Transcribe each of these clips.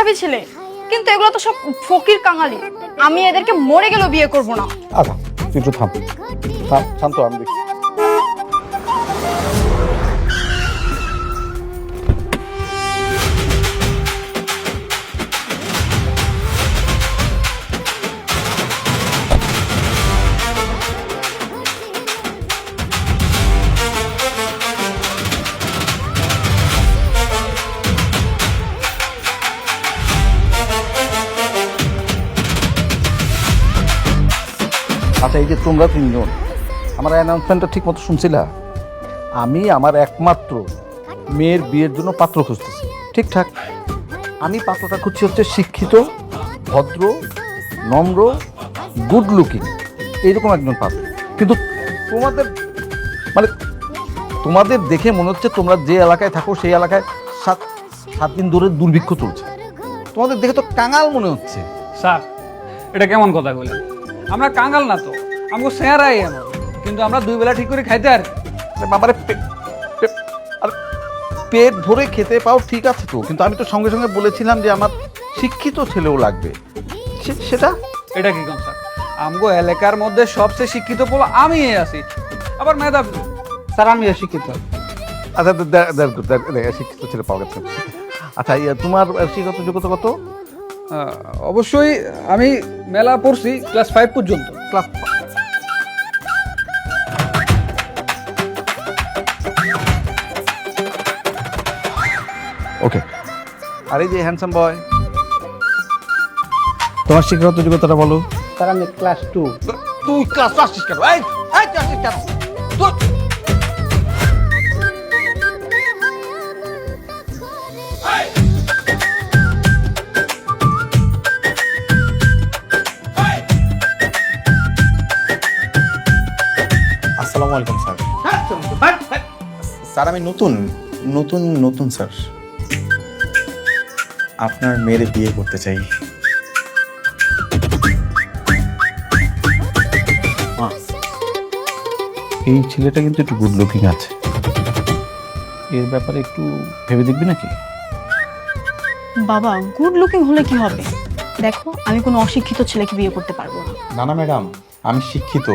মেধাবী ছেলে, কিন্তু এগুলো তো সব ফকির কাঙালি। আমি এদেরকে মরে গেলেও বিয়ে করব না। আচ্ছা তুই একটু থাম, শান্ত, আমি দেখি। আচ্ছা এই যে তোমরা তিনজন আমার অ্যানাউন্সমেন্টটা ঠিক মতো শুনছিলা? আমি আমার একমাত্র মেয়ের বিয়ের জন্য পাত্র খুঁজতেছি। ঠিকঠাক আমি পাত্রটা খুঁজছি হচ্ছে শিক্ষিত, ভদ্র, নম্র, গুড লুকিং, এইরকম একজন পাত্র। কিন্তু তোমাদের মানে তোমাদের দেখে মনে হচ্ছে তোমরা যে এলাকায় থাকো সেই এলাকায় সাত দিন ধরে দুর্ভিক্ষ চলছে। তোমাদের দেখে তো কাঙাল মনে হচ্ছে। স্যার এটা কেমন কথা বলেন? আমরা কাঙ্গাল না তো, আমাকে চেহারাই এমন, কিন্তু আমরা দুই বেলা ঠিক করে খাইতে আর বাবারে পেট ভরে খেতে পাও ঠিক আছে তো, কিন্তু আমি তো সঙ্গে সঙ্গে বলেছিলাম যে আমার শিক্ষিত ছেলেও লাগবে। সেটা এটা কি কম স্যার? আমগো এলাকার মধ্যে সবচেয়ে শিক্ষিত পোলা আমি আছি, আবার মেধাবী। স্যার আমি শিক্ষিত। আচ্ছা শিক্ষিত ছেলে পাওয়া গেছে। আচ্ছা তোমার শিক্ষাগত যোগ্যতা কত? অবশ্যই আমি মেলা পড়ছি ক্লাস 5 পর্যন্ত। Class okay. আর এই যে হ্যান্ডসাম বয়, তোমার শিক্ষাগত যোগ্যতাটা বলো। স্যার আমি ক্লাস 2। তুই ক্লাস আসছিস কেন? এই ক্লাস কেন? আসসালামু আলাইকুম স্যার। স্যার আমি নতুন স্যার, আপনার মেয়ের বিয়ে করতে চাই। এই ছেলেটা কিন্তু একটু গুড লুকিং আছে, এর ব্যাপারে একটু ভেবে দেখবি নাকি? বাবা গুড লুকিং হলে কি হবে? দেখো আমি কোনো অশিক্ষিত ছেলেকে বিয়ে করতে পারবো না। না না ম্যাডাম, আমি শিক্ষিত,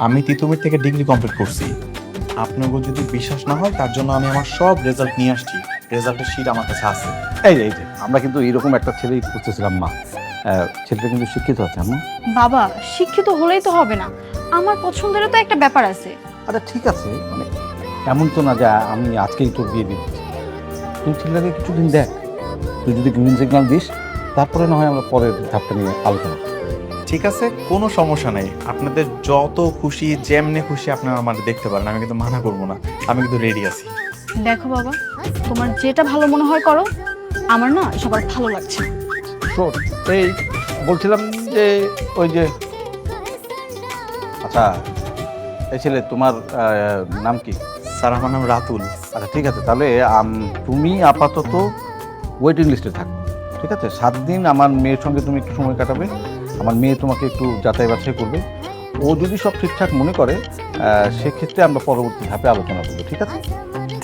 আমি তিতুমির থেকে ডিগ্রি কমপ্লিট করছি। আপনাকে যদি বিশ্বাস না হয় তার জন্য আমি আমার সব রেজাল্ট নিয়ে আসছি, রেজাল্টের শিট আমার কাছে আছে। এই যে আমরা কিন্তু এরকম একটা ছেলেই খুঁজতেছিলাম মা। ছেলেটা কিন্তু শিক্ষিত আছে আমার। বাবা শিক্ষিত হলেই তো হবে না, আমার পছন্দেরও তো একটা ব্যাপার আছে। আচ্ছা ঠিক আছে, মানে এমন তো না যে আমি আজকেই তোর বিয়ে দিয়ে দিচ্ছি। তুই ছেলেটাকে কিছুদিন দেখ, তুই যদি গ্রিন সিগন্যাল দিস তারপরে না হয় আমরা পরের ধাপটা নিয়ে আলোচনা করি। ঠিক আছে, কোনো সমস্যা নেই, আপনাদের যত খুশি যেমনে খুশি আপনারা আমার দেখতে পারেন, আমি কিন্তু মানা করবো না, আমি কিন্তু রেডি আছি। দেখো বাবা তোমার যেটা ভালো মনে হয় করো, আমার না সবার ভালো লাগছে। শোন এই বলছিলাম যে ওই যে আচ্ছা এই ছেলে তোমার নাম কি? স্যার আমার নাম রাতুল। আচ্ছা ঠিক আছে, তাহলে তুমি আপাতত ওয়েটিং লিস্টে থাকো। ঠিক আছে, 7 দিন আমার মেয়ের সঙ্গে তুমি একটু সময় কাটাবে, আমার মেয়ে তোমাকে একটু যাচাই বাছাই করবে। ও যদি সব ঠিকঠাক মনে করে সেক্ষেত্রে আমরা পরবর্তী ধাপে আলোচনা করবো। ঠিক আছে?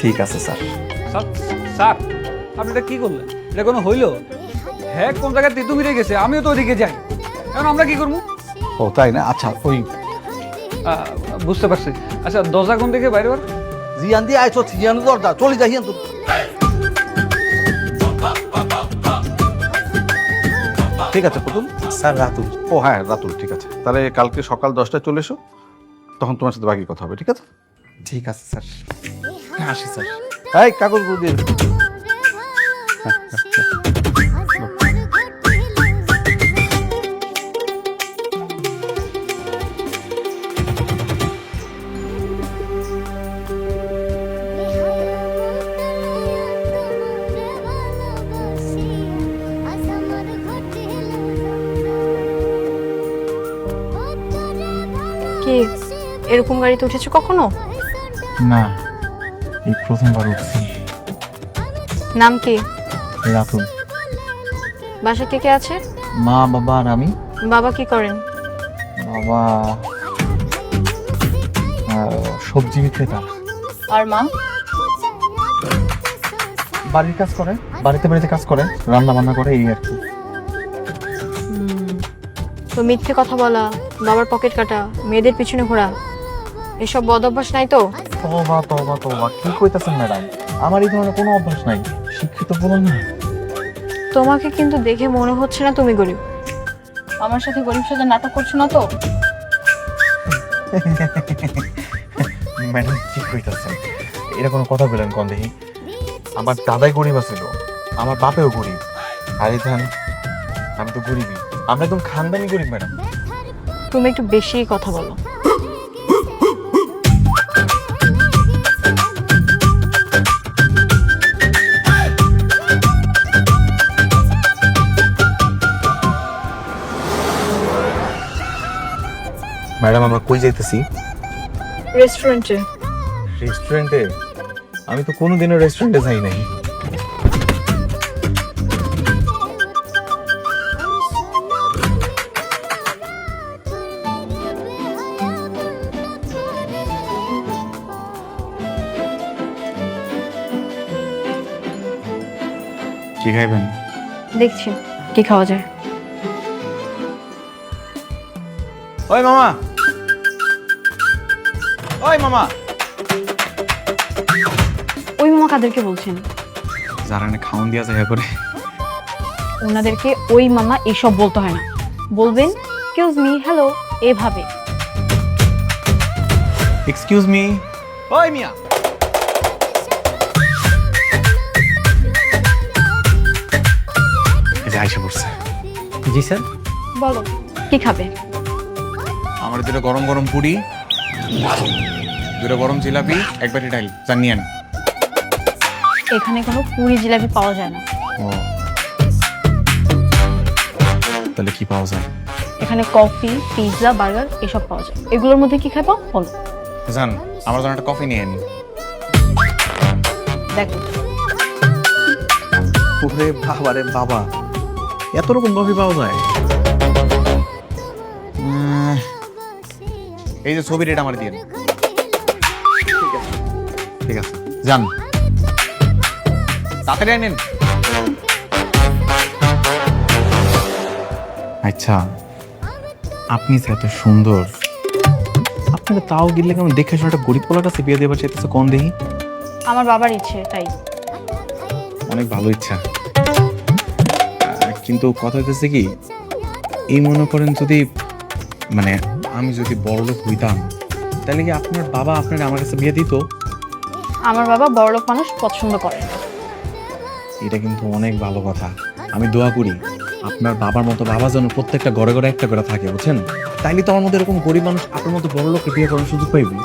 ঠিক আছে স্যার। স্যার স্যার আপনি এটা কি করলেন? এটা কোনো হইলো? হ্যাঁ কোন জায়গায় তিতুমিরে গেছে, আমিও তো ওদিকে যাই, এখন আমরা কি করবো? ও তাই না? আচ্ছা ওই বুঝতে পারছি। আচ্ছা দরজা কোন দিকে বাইরে বার? জিয়ান দিয়ে আইসো, জিয়ান দরজা চলে যাই তো। ঠিক আছে প্রথম স্যার রাতুল। ও হ্যাঁ রাতুল, ঠিক আছে। তাহলে কালকে সকাল 10টায় চলে এসো, তখন তোমার সাথে বাকি কথা হবে। ঠিক আছে? ঠিক আছে স্যার, আসি স্যার। এই কাগজগুলো দিয়ে দিও। কি এরকম গাড়িতে উঠেছো কখনো? না, এই প্রথমবার উঠছি। নাম কি? রাতুল। বাসা কে কে আছে? মা বাবা আর আমি। বাবা কি করেন? বাবা সবজি বিক্রেতা। আর মা? বাড়ির কাজ করে, বাড়িতে কাজ করে, রান্না বান্না করে, এই আর কি। তো মিথ্যে কথা বলা, বাবার পকেট কাটা, মেয়েদের পিছনে ঘোরা, এসব বদ অভ্যাস নাই তো? তোবা কি কইতাছেন ম্যাডাম? আমার এই ধরনের কোনো অভ্যাস নাই, শিক্ষিত বলুন না। তোমাকে কিন্তু দেখে মনে হচ্ছে না তুমি গরিব। আমার সাথে গরিব সাথে নাটক করছো না তো? ম্যাডাম কি কইতাছেন? এটা কোনো কথা বলেন কোন দেখি? আমার দাদাই গরিব আছিল, আমার বাপেও গরিব, আর এই ধান আমি তো গরিবই, আমরা একদম খানদানি গরিব ম্যাডাম। তুমি একটু বেশি কথা বলো। ম্যাডাম আমরা কই যাইতেছি? রেস্টুরেন্টে। রেস্টুরেন্টে? আমি তো কোনোদিনও রেস্টুরেন্টে যাই নাই। কি খাইবেন? দেখছি কি খাওয়া যায়। ওই মামা, ওই মামা। ওই মামা কাদেরকে বলছেন? যারা না খাওন দিয়া যায় করে। ওনাদেরকে ওই মামা এসব বলতে হয় না, বলবেন এক্সকিউজ মি, হ্যালো, এভাবে। Excuse me. ওই মিয়া, এই যে আইসা পড়ছে। জি স্যার। বলো কি খাবে? আমার দুটো গরম গরম পুরি, দুটো গরম জিলাপি, এক বাটি ডাল, জানিয়েন। এখানে কোনো পুরি জিলাপি পাওয়া যায় না। ও, তাহলে কি পাওয়া যায়? এখানে কফি, পিৎজা, বার্গার এসব পাওয়া যায়। এগুলোর মধ্যে কি খাবো বলো? জান, আমার জন্য একটা কফি নিয়ে আনি। দেখো ওরে বাবা রে বাবা, এত রকম কফি পাওয়া যায়? এই যে ছবি রেট আমার দিয়ে। ঠিক আছে, যান তাড়াতাড়ি আনেন। আচ্ছা, আপনি যে এত সুন্দর, আপনাকে তাও গিলে কেমন দেখে শুনে একটা গরিব পোলার কাছে বিয়ে দেবার চাইতেছে কোন দেখি? আমার বাবার ইচ্ছে তাই। অনেক ভালো ইচ্ছা, কিন্তু কথা হইতেছে কি, এই মনে করেন যদি মানে আমি যদি বড়লোক হইতাম, তাহলে কি আপনার বাবা আপনার আমার কাছে বিয়ে দিত? আমার বাবা বড়লোক মানুষ পছন্দ করে না। এটা কিন্তু অনেক ভালো কথা। আমি দোয়া করি আপনার বাবার মতো বাবা যেন প্রত্যেকটা ঘরে ঘরে একটা করে থাকে, বুঝছেন? তাইলে তো আমার মতো এরকম গরিব মানুষ আপনার মতো বড় লোককে বিয়ে করার সুযোগ পাইবে।